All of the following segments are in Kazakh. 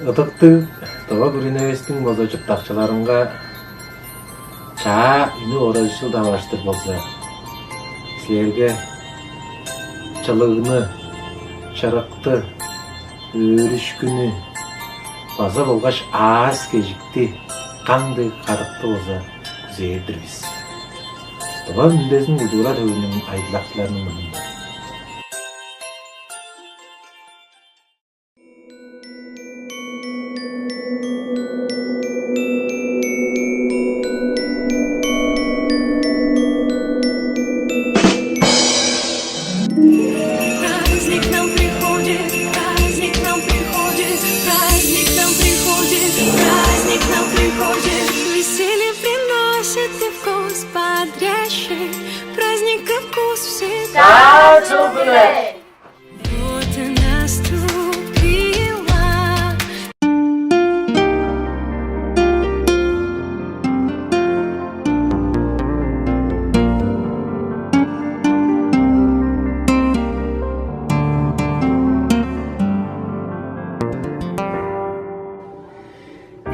Ытыктык тоба күрүнебестин бозочуп такчаларымга чаа үні оразышыл дамаштыр болса, силерге чылыгыны, чарыкты, өрүшкүнү база болгаш ааз кежикти, кандай карыкты болса күзээрдирбиз. Тоба мүндесин кудура төбүнүн айдылакчыларынын мында. Праздник нам приходит, праздник нам приходит, праздник нам приходит, праздник нам приходит. Веселье приносит и вкус бодрящий, праздник и вкус всегда. Вот и наступила.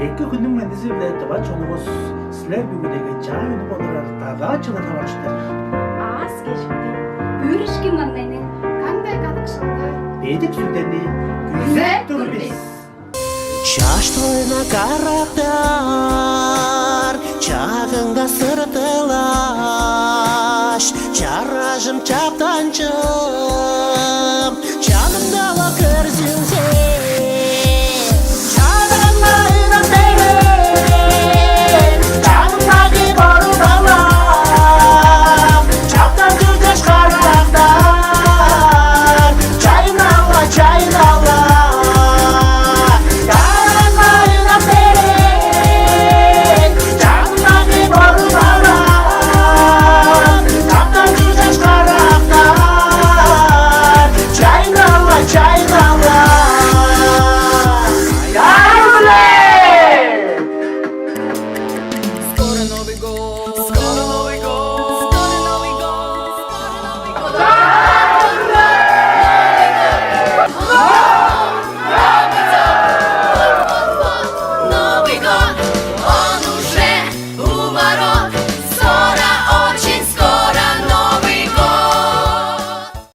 Эки күнүн мендиси биле тоба чоңуңуз силер бүгүдөгү жаа үнү болорар дага чыла табачтар. Аз кешікті. Өрішкі маңдайны, қандай қатықшылды. Бедик сүлдени Күзетір біз. Чаштойна карактар, чагыңга сыртылаш, чаражым чаптанчы.